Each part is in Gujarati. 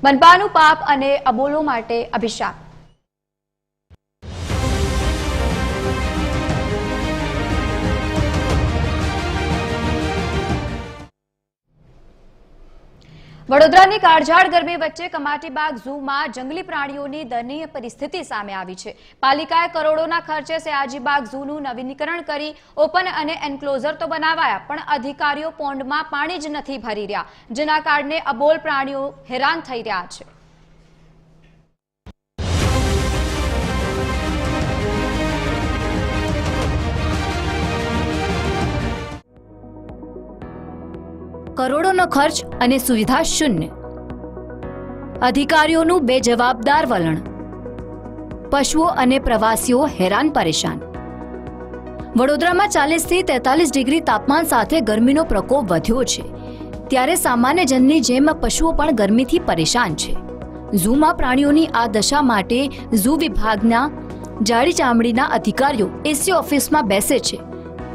મનપાનું પાપ અને અબોલો માટે અભિશાપ। વડોદરાની કાળઝાળ ગરમી વચ્ચે કમાટીબાગ ઝૂમાં જંગલી પ્રાણીઓની દયનીય પરિસ્થિતિ સામે આવી છે। પાલિકાએ કરોડોના ખર્ચે સયાજીબાગ ઝૂનું નવીનીકરણ કરી ઓપન અને એન્ક્લોઝર તો બનાવાયા, પણ અધિકારીઓ પોન્ડમાં પાણી જ નથી ભરી રહ્યા, જેના કારણે અબોલ પ્રાણીઓ હેરાન થઈ રહ્યા છે। કરોડોનો ખર્ચ અને સુવિધા શૂન્ય, અધિકારીઓનું બેજવાબદાર વલણ, પશુઓ અને પ્રવાસીઓ હેરાન પરેશાન। વડોદરામાં 40 થી 43 ડિગ્રી તાપમાન સાથે ગરમીનો પ્રકોપ વધ્યો છે, ત્યારે સામાન્ય જનની જેમ પશુઓ પણ ગરમીથી પરેશાન છે। ઝૂમાં પ્રાણીઓની આ દશા માટે ઝૂ વિભાગના જાડી ચામડીના અધિકારીઓ એસી ઓફિસમાં બેસે છે,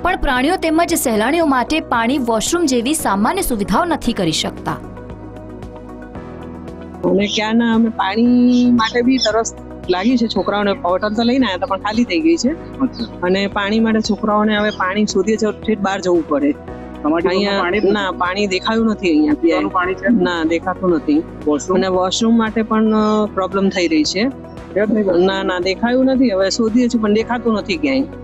પણ પ્રાણીઓ તેમજ સહેલાણીઓ માટે પાણી, વોશરૂમ જેવી સામાન્ય સુવિધાઓ નથી કરી શકતા। અને ક્યાંના અમે પાણી માટે બી તરસ લાગી છે। છોકરાઓને બોટલ તો લઈને આવ્યા હતા પણ ખાલી થઈ ગઈ છે, અને પાણી માટે છોકરાઓને હવે પાણી શોધીએ છે, ઠેઠ બહાર જવું પડે। અહીંયા ના પાણી દેખાયું નથી, અહીંયા ના દેખાતું નથી, અને વોશરૂમ માટે પણ પ્રોબ્લેમ થઈ રહી છે। ના દેખાયું નથી, હવે શોધીએ છીએ પણ દેખાતું નથી ક્યાંય।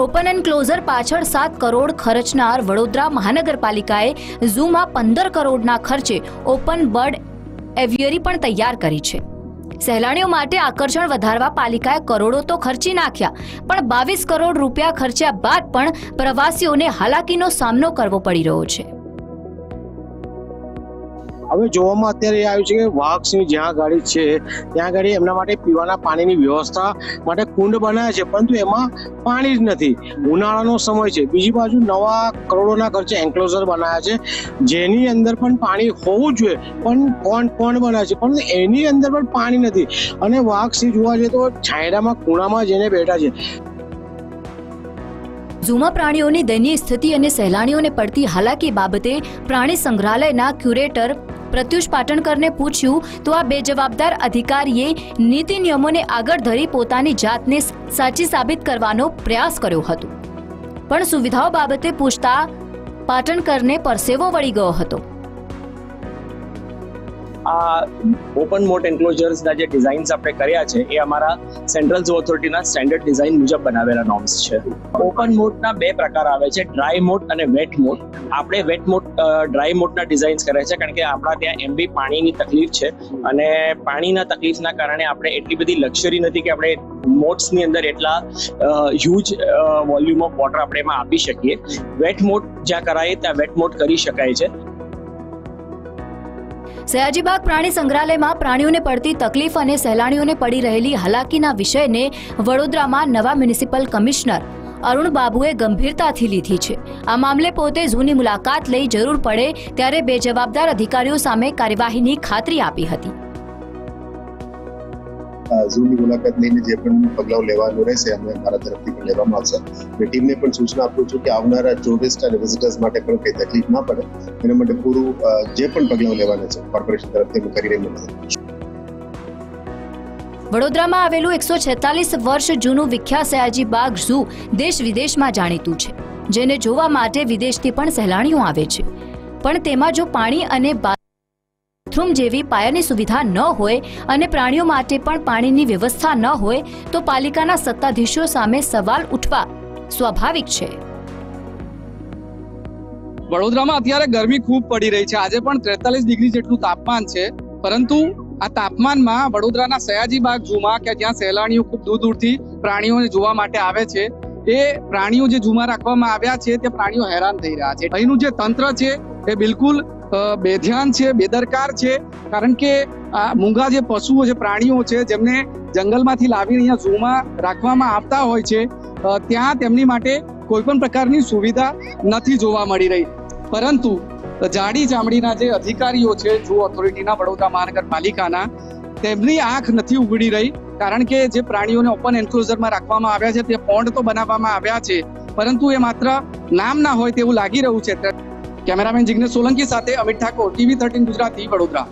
ઓપન એન્ડ ક્લોઝર પાછળ 7 કરોડ ખર્ચનાર વડોદરા મહાનગરપાલિકાએ ઝૂમાં 15 કરોડના ખર્ચે ઓપન બર્ડ એવિયરી પણ તૈયાર કરી છે। સહેલાણીઓ માટે આકર્ષણ વધારવા પાલિકાએ કરોડો તો ખર્ચી નાખ્યા, પણ 22 કરોડ રૂપિયા ખર્ચ્યા બાદ પણ પ્રવાસીઓને હાલાકીનો સામનો કરવો પડી રહ્યો છે। હવે જોવામાં અત્યારે આવ્યું છે કે વાઘસિંહ જ્યાં ગાડી છે ત્યાં ગાડી એમના માટે પીવાના પાણીની વ્યવસ્થા માટે કુંડ બનાવ્યા છે, પરંતુ એમાં પાણી જ નથી। ઉનાળાનો સમય છે, બીજી બાજુ નવા કરોડોના ખર્ચે એન્ક્લોઝર બનાવ્યા છે, જેની અંદર પણ પાણી હોવું જોઈએ, પણ પોન્ડ બનાવ્યા છે, પણ એની અંદર પણ પાણી નથી, અને વાઘસિંહ જોવા જઈએ તો છાંયડામાં ખૂણામાં જઈને બેઠા છે। ઝૂમાં પ્રાણીઓની દયનીય સ્થિતિ અને સહેલાણીઓને પડતી હાલાકી બાબતે પ્રાણી સંગ્રહાલયના ક્યુરેટર પ્રત્યુષ પાટણકરને પૂછ્યું તો આ બેજવાબદાર અધિકારીએ નીતિ નિયમોને આગળ ધરી પોતાની જાતને સાચી સાબિત કરવાનો પ્રયાસ કર્યો હતો, પણ સુવિધાઓ બાબતે પૂછતા પાટણકરને પરસેવો વળી ગયો હતો। આ ઓપન મોટ એન્ક્લોઝર્સના જે ડિઝાઇન્સ આપણે કર્યા છે એ અમારા સેન્ટ્રલ ઝૂ ઓથોરિટીના સ્ટેન્ડર્ડ ડિઝાઇન મુજબ બનાવેલા નોર્મ્સ છે। ઓપન મોટના 2 પ્રકાર આવે છે, ડ્રાય મોટ અને વેટ મોટ। આપણે વેટ મોટ ડ્રાય મોટના ડિઝાઇન્સ કર્યા છે, કારણ કે આપણા ત્યાં એમ બી પાણીની તકલીફ છે, અને પાણીના તકલીફના કારણે આપણે એટલી બધી લક્ઝરી નથી કે આપણે મોટ્સની અંદર એટલા હ્યુજ વોલ્યુમ ઓફ વોટર આપણે એમાં આપી શકીએ। વેટ મોટ જ્યાં કરાય ત્યાં વેટ મોટ કરી શકાય છે। સયાજીબાગ પ્રાણી સંગ્રહાલયમાં પ્રાણીઓને પડતી તકલીફ અને સહેલાણીઓને પડી રહેલી હાલાકીના વિષયને વડોદરામાં નવા મ્યુનિસિપલ કમિશનર અરુણ બાબુએ ગંભીરતાથી લીધી છે। આ મામલે પોતે ઝૂની મુલાકાત લઈ જરૂર પડે ત્યારે બેજવાબદાર અધિકારીઓ સામે કાર્યવાહીની ખાતરી આપી હતી। ઝૂની મુલાકાત લઈને જે પણ પગલાઓ લેવાનું રહેશે અમે મારા તરફથી પણ લેવામાં આવશે। મેં ટીમને પણ સૂચના આપું છું કે આવનારા ટુરિસ્ટ અને વિઝિટર્સ માટે પણ કંઈ તકલીફ ના પડે, એના માટે પૂરું જે પણ પગલાઓ લેવાના છે કોર્પોરેશન તરફથી અમે કરી રહ્યા છીએ। વડોદરામાં આવેલું 146 વર્ષ જૂનું વિખ્યાત સયાજીબાગ ઝૂ દેશ વિદેશમાં જાણીતું છે, જેને જોવા માટે વિદેશથી પણ સહેલાણીઓ આવે છે, પણ તેમાં જો પાણી અને બાથરૂમ જેવી પાયાની સુવિધા ન હોય અને પ્રાણીઓ માટે પણ પાણીની વ્યવસ્થા ન હોય તો પાલિકાના સત્તાધીશો સામે સવાલ ઉઠવા સ્વાભાવિક છે। વડોદરામાં અત્યારે ગરમી ખૂબ પડી રહી છે, આજે પણ 43 ડિગ્રી જેટલું તાપમાન છે, પરંતુ આ તાપમાનમાં વડોદરાના સયાજીબાગ ઝૂમાં કે જ્યાં સહેલાણીઓ ખૂબ દૂર દૂરથી પ્રાણીઓને જોવા માટે આવે છે, એ પ્રાણીઓ જે ઝૂમાં રાખવામાં આવ્યા છે તે પ્રાણીઓ હેરાન થઈ રહ્યા છે। અહીંનું જે તંત્ર છે એ બિલકુલ બેધ્યાન છે, બેદરકાર છે, કારણ કે આ મૂંગા જે પશુઓ છે, પ્રાણીઓ છે, જેમને જંગલમાંથી લાવીને અહીંયા ઝૂમાં રાખવામાં આવતા હોય છે, ત્યાં તેમની માટે કોઈ પણ પ્રકારની સુવિધા નથી જોવા મળી રહી। પરંતુ જાડી ચામડીના જે અધિકારીઓ છે ઝૂ ઓથોરિટીના વડોદરા મહાનગરપાલિકાના, તેમની આંખ નથી ઉઘડી રહી, કારણ કે જે પ્રાણીઓને ઓપન એન્ક્લોઝરમાં રાખવામાં આવ્યા છે તે પોન્ડ તો બનાવવામાં આવ્યા છે, પરંતુ એ માત્ર નામ ના હોય તેવું લાગી રહ્યું છે। કેમેરામેન જિગ્નેશ સોલંકી સાથે અમિત ઠાકોર, TV13 ગુજરાતી, વડોદરા.